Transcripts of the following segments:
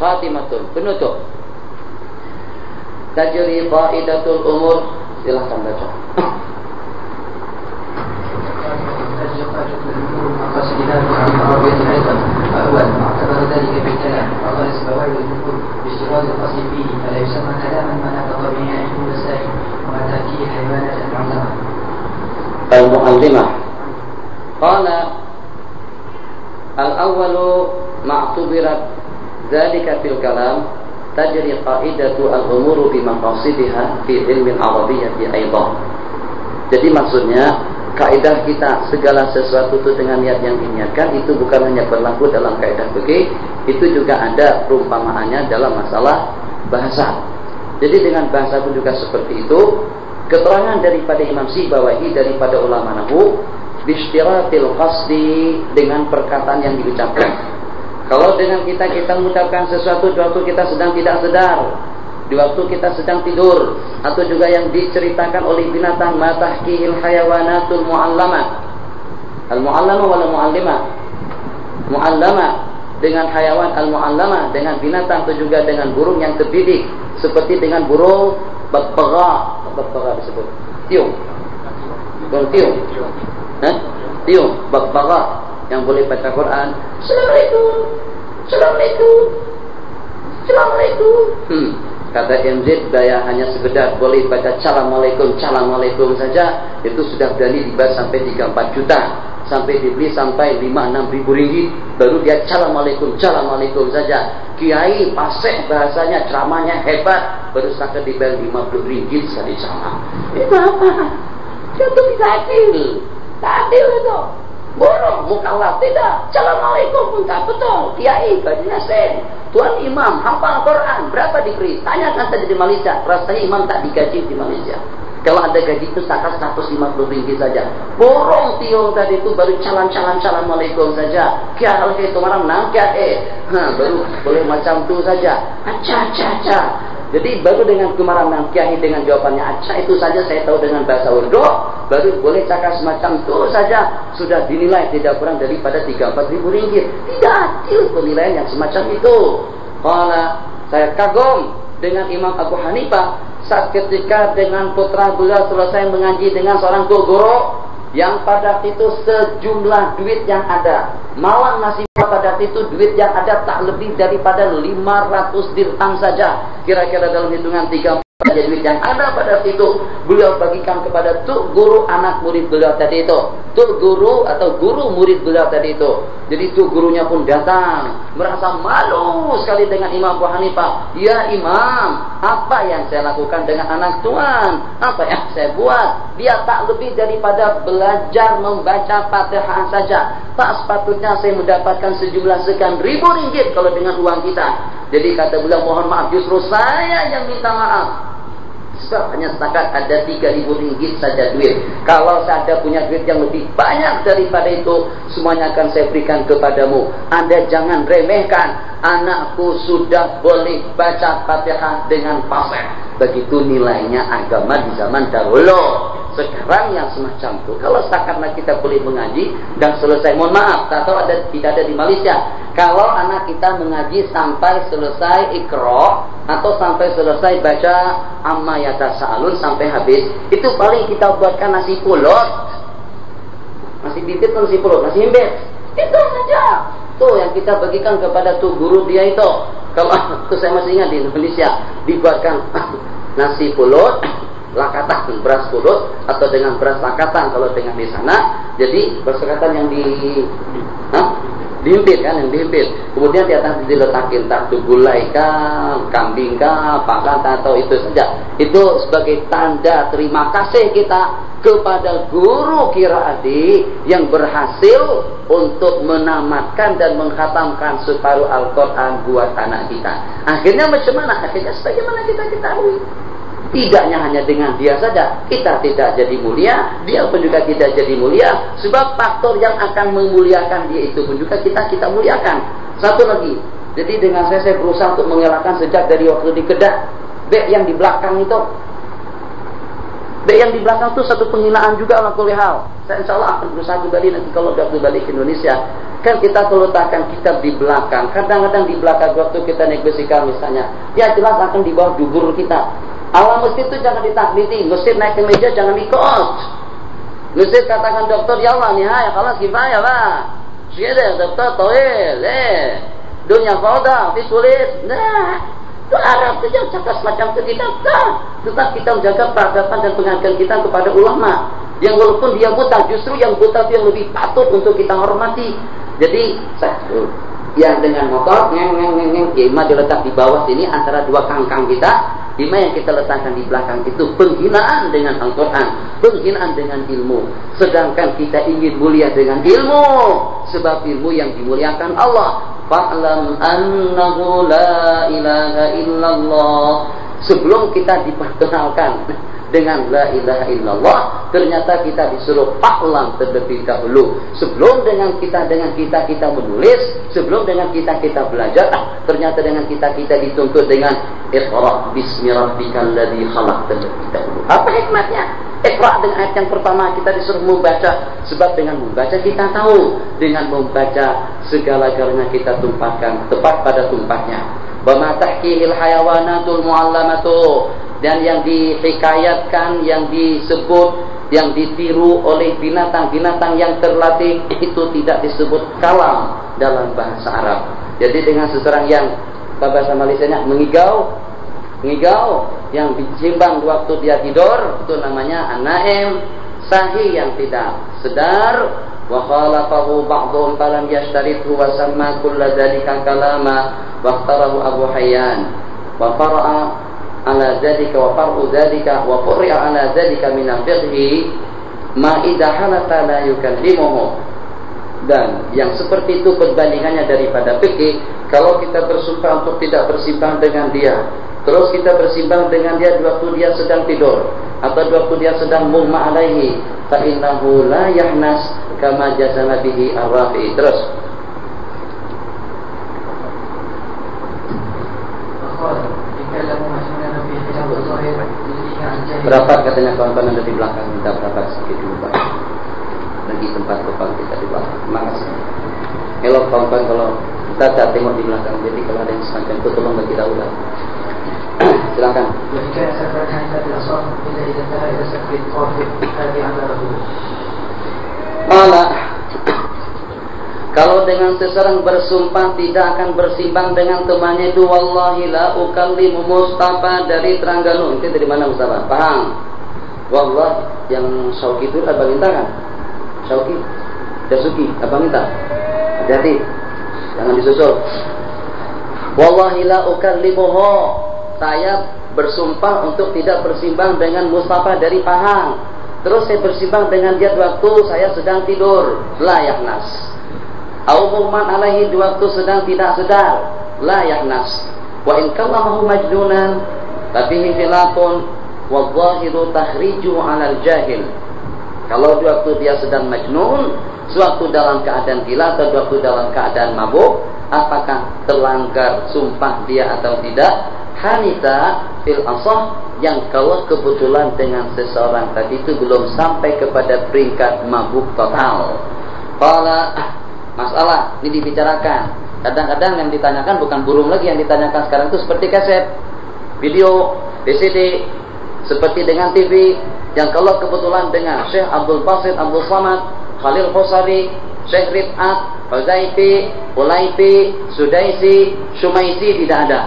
khatimatun, penutup. Tajri qaidatul umur. Silahkan baca. أول معتبر ذلك في الكلام وقال السبوي والجمهور باشتراط القصد فيه فلا يسمى كلاما ما نطق به عند المسائل ومتى فيه حيوانات المعلمة. قال الأول معتبرت ذلك في الكلام تجري قاعدة الأمور بمقاصدها في علم العربية أيضا. Jadi maksudnya kaidah kita segala sesuatu itu dengan niat yang diniatkan itu bukan hanya berlaku dalam kaidah fikih, itu juga ada perumpamaannya dalam masalah bahasa. Jadi dengan bahasa pun juga seperti itu. Keterangan daripada Imam Sibawahi daripada ulama nahwu bishtiratil qasdi, dengan perkataan yang diucapkan. Kalau dengan kita mengucapkan sesuatu di waktu kita sedang tidak sadar, di waktu kita sedang tidur, atau juga yang diceritakan oleh binatang, matahkihil hayawanatul mu'allamah. Al-mu'allamah wal mu'allimah. Mu'allamah dengan hayawan, al-mu'allamah dengan binatang, atau juga dengan burung yang terdidik, seperti dengan burung babbaga disebut tiung. Burung tiung. Tiung, babbaga yang boleh baca Quran. Assalamualaikum. Assalamualaikum. Assalamualaikum. Kata MZ, daya hanya sekedar boleh baca Assalamualaikum saja, itu sudah berani dibaca sampai 3-4 juta, sampai dibeli sampai 5-6 ribu ringgit, baru dia Assalamualaikum saja. Kiai pasek bahasanya, ceramahnya hebat, baru sampai dibayar 50 ringgit sekali ceramah. Itu apa? Itu tidak adil. Tak adil itu. Borong, mukallaf tidak. Assalamualaikum pun tak betul. Kiai bajunya sen. Tuan imam hafal Quran berapa diberi? Tanyakan saja di Malaysia. Rasanya imam tak digaji di Malaysia. Kalau ada gaji itu setakat 150 ringgit saja. Borong tiung tadi itu baru Assalamualaikum saja. Kia kalau itu orang nang kia baru boleh macam tu saja. Aca. Jadi baru dengan kemarahan kiai dengan jawabannya aca itu saja saya tahu dengan bahasa Urdu, baru boleh cakap semacam itu saja sudah dinilai tidak kurang daripada 3-4 ribu ringgit. Tidak adil penilaian yang semacam itu. Kalau saya kagum dengan Imam Abu Hanifah saat ketika dengan putra beliau selesai mengaji dengan seorang guru yang pada itu sejumlah duit yang ada, malang nasib pada itu duit yang ada tak lebih daripada 500 dirham saja, kira-kira dalam hitungan 3 saja duit yang ada pada itu beliau bagikan kepada tuk guru anak murid beliau tadi itu, tuk guru atau guru murid beliau tadi itu. Jadi tuk gurunya pun datang merasa malu sekali dengan Imam Abu Hanifah. Ya Imam, apa yang saya lakukan dengan anak tuan? Apa yang saya buat? Dia tak lebih daripada belajar membaca Fatihah saja. Tak sepatutnya saya mendapatkan sejumlah sekian ribu ringgit kalau dengan uang kita. Jadi kata beliau, mohon maaf, justru saya yang minta maaf. Sebab hanya setakat ada 3.000 ringgit saja duit. Kalau saya ada punya duit yang lebih banyak daripada itu, semuanya akan saya berikan kepadamu. Anda jangan remehkan, anakku sudah boleh baca Fatihah dengan fasih. Begitu nilainya agama di zaman dahulu. Sekarang yang semacam itu, kalau setakat kita boleh mengaji dan selesai, mohon maaf, tak tahu tidak ada di Malaysia. Kalau anak kita mengaji sampai selesai Iqra atau sampai selesai baca Amma Yatasa'alun sampai habis, itu paling kita buatkan nasi pulut, nasi bibit atau nasi pulut, nasi himbit, itu saja. Tuh yang kita bagikan kepada tuh guru dia itu. Kalau itu saya masih ingat di Indonesia dibuatkan nasi pulut, lakatan, beras pulut atau dengan beras lakatan kalau dengan di sana. Jadi beras lakatan yang dihimpit kan, yang dihimpit. Kemudian di atas diletakin tak gulai kah, kambing kah, pakan atau itu saja. Itu sebagai tanda terima kasih kita kepada guru qiraati yang berhasil untuk menamatkan dan mengkhatamkan separuh Al-Quran buat anak kita. Akhirnya macam mana? Akhirnya sebagaimana kita ketahui, tidaknya hanya dengan dia saja kita tidak jadi mulia, dia pun juga tidak jadi mulia, sebab faktor yang akan memuliakan dia itu pun juga kita muliakan. Satu lagi, jadi dengan saya berusaha untuk mengelakkan sejak dari waktu di Kedah, bek yang di belakang itu, Yang di belakang itu satu penghinaan juga ala kulli hal. Saya insya Allah akan berusaha kembali nanti kalau sudah kembali ke Indonesia. Kan kita kalau letakkan kitab di belakang, kadang-kadang di belakang waktu kita naik bisikal misalnya, ya jelas akan di bawah dubur kita. Awal masjid itu jangan ditakliti, masjid naik ke meja jangan ikut. Masjid katakan dokter, ya Allah nih ya kalau kifayah pak. Syedeh dokter toil, dunia fauda, ditulis. Nah, itu Arab itu yang cakap semacam itu tidak sah. Tetap kita menjaga peradaban dan penghargaan kita kepada ulama. Yang walaupun dia buta, justru yang buta itu yang lebih patut untuk kita hormati. Jadi yang dengan motor ima diletak di bawah sini antara dua kangkang kita. Ima yang kita letakkan di belakang itu penghinaan dengan Al-Quran, penghinaan dengan ilmu. Sedangkan kita ingin mulia dengan ilmu, sebab ilmu yang dimuliakan Allah. Fa'lam annahu la ilaha illallah. Sebelum kita diperkenalkan dengan la ilaha illallah, ternyata kita disuruh fa'lam terlebih dahulu. Sebelum dengan kita menulis, sebelum dengan kita belajar, ternyata dengan kita dituntut dengan Iqra bismi rabbikal ladzi khalaq terlebih dahulu. Apa hikmahnya? Iqra dengan ayat yang pertama kita disuruh membaca, sebab dengan membaca kita tahu, dengan membaca segala-galanya kita tumpahkan tepat pada tumpahnya. Wa ma tahkihil hayawanatul muallamatu, dan yang dihikayatkan, yang disebut, yang ditiru oleh binatang-binatang yang terlatih itu tidak disebut kalam dalam bahasa Arab. Jadi dengan seseorang yang bahasa Malaysianya mengigau yang dicimbang waktu dia tidur, itu namanya an-naim, sahih yang tidak sedar. Wa khalafahu ba'dhum falam yashtarithu wa samma kulla dzalika kalama wa qarahu Abu Hayyan wa fara'a ala dzalika wa far'u dzalika wa qur'a ala dzalika min al-fiqhi ma idza halata la yukallimuhu. Dan yang seperti itu perbandingannya daripada fikih. Kalau kita bersumpah untuk tidak bersimpang dengan dia, terus kita bersimpang dengan dia waktu dia sedang tidur atau waktu dia sedang mughma alaihi, fa innahu la yahnas kama jazama bihi ar-Rafi. Terus berapa katanya kawan-kawan ada di belakang, minta berapa sedikit dulu Pak. Lagi tempat depan kita di belakang. Terima kasih. Hello kawan-kawan, kalau kita tengok di belakang, jadi kalau ada yang semacam itu tolong bagi kita ulang. Silakan. Kalau dengan seseorang bersumpah tidak akan bersimpang dengan temannya itu, wallahi la ukallimu Mustafa dari Terengganu. Itu dari mana Mustafa? Pahang. Wallah yang Syauki itu Abang Minta kan? Syauki, Dasuki, Abang Minta. Hati-hati, jangan disusul. Wallahi la ukallimuhu, saya bersumpah untuk tidak bersimpang dengan Mustafa dari Pahang. Terus saya bersimpang dengan dia waktu saya sedang tidur, la yahnas. Au mughman alaihi waktu sedang tidak sedar, la yahnas. Wa in kallamahu majnunan tapi khilafun wa dhahiru tahrijuhu 'alal jahil. Kalau waktu dia sedang majnun, suatu dalam keadaan gila atau waktu dalam keadaan mabuk, apakah terlanggar sumpah dia atau tidak? Hanita fil asah, yang kalau kebetulan dengan seseorang tadi itu belum sampai kepada peringkat mabuk total. Qala, masalah ini dibicarakan. Kadang-kadang yang ditanyakan bukan burung lagi, yang ditanyakan sekarang itu seperti kaset, video, VCD, seperti dengan TV, yang kalau kebetulan dengan Syekh Abdul Basit Abdul Samad, Khalil Khosari, Syekh Rif'at, Huzaifi, Ulaifi, Sudaisi, Shumaisi tidak ada.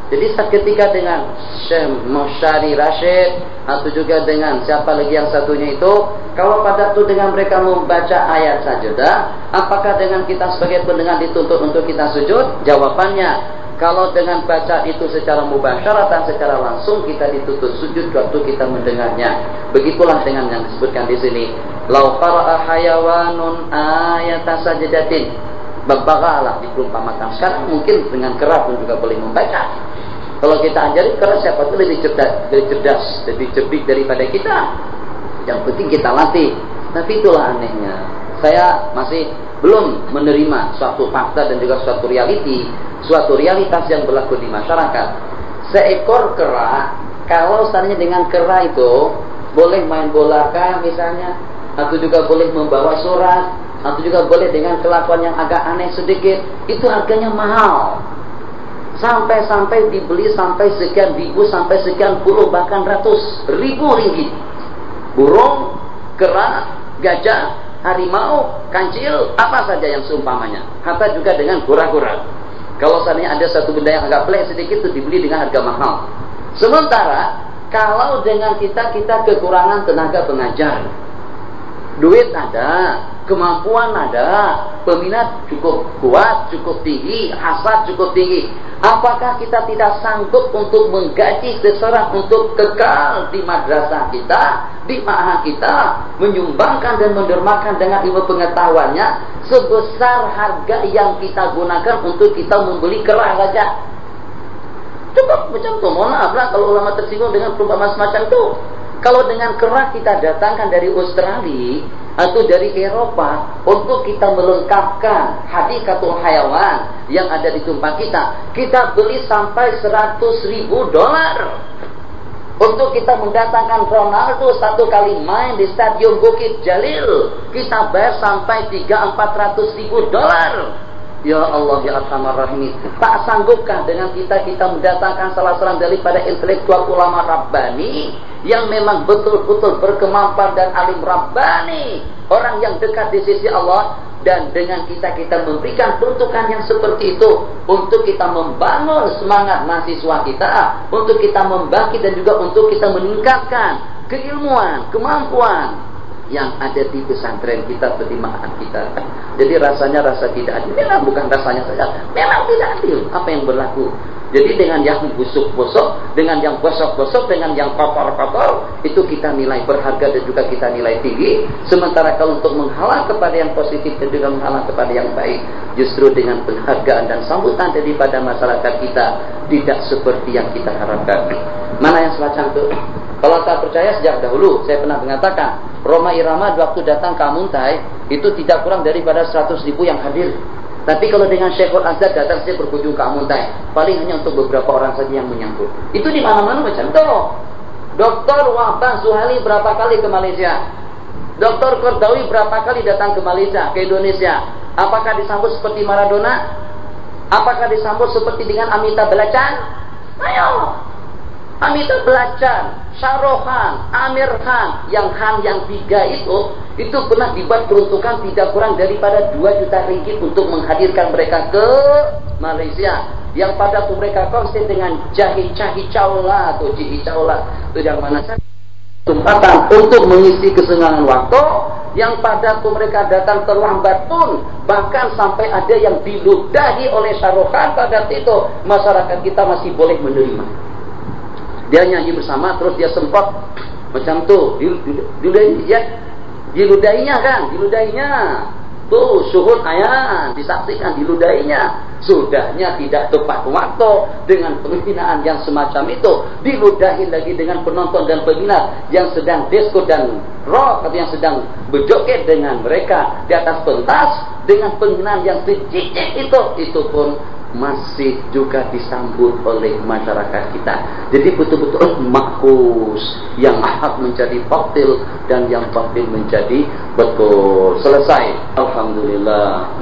Jadi seketika dengan Syekh Musyari Rashid atau juga dengan siapa lagi yang satunya itu, kalau pada itu dengan mereka membaca ayat sajadah, apakah dengan kita sebagai pendengar dituntut untuk kita sujud? Jawabannya, kalau dengan baca itu secara mubasyaratan, secara langsung kita dituntut sujud waktu kita mendengarnya. Begitulah dengan yang disebutkan di sini. Lau qara'a hayawanun ayata sajadatin, berbagalah diperumpamakan. Sekarang mungkin dengan kera pun juga boleh membaca. Kalau kita ajari kera, siapa itu lebih cerdas, lebih cerdik daripada kita. Yang penting kita latih. Tapi itulah anehnya, saya masih belum menerima suatu fakta dan juga suatu realiti, suatu realitas yang berlaku di masyarakat. Seekor kera, kalau seandainya dengan kera itu boleh main bola kah misalnya, atau juga boleh membawa surat, atau juga boleh dengan kelakuan yang agak aneh sedikit, itu harganya mahal. Sampai-sampai dibeli sampai sekian ribu, sampai sekian puluh, bahkan ratus ribu ringgit. Burung, kera, gajah, harimau, kancil, apa saja yang seumpamanya. Hatta juga dengan kura-kura. Kalau seandainya ada satu benda yang agak pelik sedikit, itu dibeli dengan harga mahal. Sementara kalau dengan kita kekurangan tenaga pengajar, duit ada, kemampuan ada, peminat cukup kuat, cukup tinggi, hasad cukup tinggi, apakah kita tidak sanggup untuk menggaji seseorang untuk kekal di madrasah kita, di ma'had kita, menyumbangkan dan mendermakan dengan ilmu pengetahuannya sebesar harga yang kita gunakan untuk kita membeli kerah saja? Cukup macam itu. Mohon maaf lah kalau ulama tersinggung dengan perumpamaan semacam itu. Kalau dengan kerah kita datangkan dari Australia atau dari Eropa untuk kita melengkapkan hadikatul hayawan yang ada di tumpah kita beli sampai $100.000. Untuk kita mendatangkan Ronaldo satu kali main di Stadion Bukit Jalil, kita bayar sampai $300-400.000. Ya Allah, ya Arhamar Rahimin, tak sanggupkah dengan kita mendatangkan salah seorang daripada intelektual ulama Rabbani yang memang betul-betul berkemampuan dan alim Rabbani, orang yang dekat di sisi Allah, dan dengan kita memberikan peruntukan yang seperti itu untuk kita membangun semangat mahasiswa kita, untuk kita membangkit dan juga untuk kita meningkatkan keilmuan, kemampuan yang ada di pesantren kita, di ma'had kita. Jadi rasanya rasa tidak adil. Memang bukan rasanya saja, memang tidak adil apa yang berlaku. Jadi dengan yang busuk-busuk, dengan yang gosok-gosok, dengan yang kotor-kotor, itu kita nilai berharga dan juga kita nilai tinggi. Sementara kalau untuk menghalang kepada yang positif dan juga menghalang kepada yang baik, justru dengan penghargaan dan sambutan daripada masyarakat kita tidak seperti yang kita harapkan. Mana yang semacam itu? Kalau tak percaya, sejak dahulu saya pernah mengatakan, Roma Irama waktu datang ke Amuntai itu tidak kurang daripada 100.000 yang hadir. Tapi kalau dengan Syekhul Azhar datang saya berkunjung ke Amuntai, paling hanya untuk beberapa orang saja yang menyambut. Itu di mana-mana macam itu. Dr. Wahbah Zuhali berapa kali ke Malaysia? Dr. Qardawi berapa kali datang ke Malaysia, ke Indonesia? Apakah disambut seperti Maradona? Apakah disambut seperti dengan Amitabh Bachchan? Ayo, Amitabh Bachchan, Shah Rukh Khan, Amir Khan, yang Han yang tiga itu pernah dibuat peruntukan tidak kurang daripada 2 juta ringgit untuk menghadirkan mereka ke Malaysia. Yang pada mereka kongsi dengan Jahi Chaula atau Jihi Chaula, itu yang mana saja kesempatan untuk mengisi kesenggangan waktu, yang pada mereka datang terlambat pun, bahkan sampai ada yang diludahi oleh Shah Rukh Khan pada itu, masyarakat kita masih boleh menerima. Dia nyanyi bersama, terus dia semprot macam tu, diludahinya kan, tuh syuhud ayat disaksikan diludahinya. Sudahnya tidak tepat waktu dengan penghinaan yang semacam itu, diludahi lagi dengan penonton dan peminat yang sedang disco dan rock, atau yang sedang berjoget dengan mereka di atas pentas dengan penghinaan yang sejijik itu pun masih juga disambut oleh masyarakat kita. Jadi betul-betul makus, yang ahad menjadi batil dan yang batil menjadi betul. Selesai. Alhamdulillah.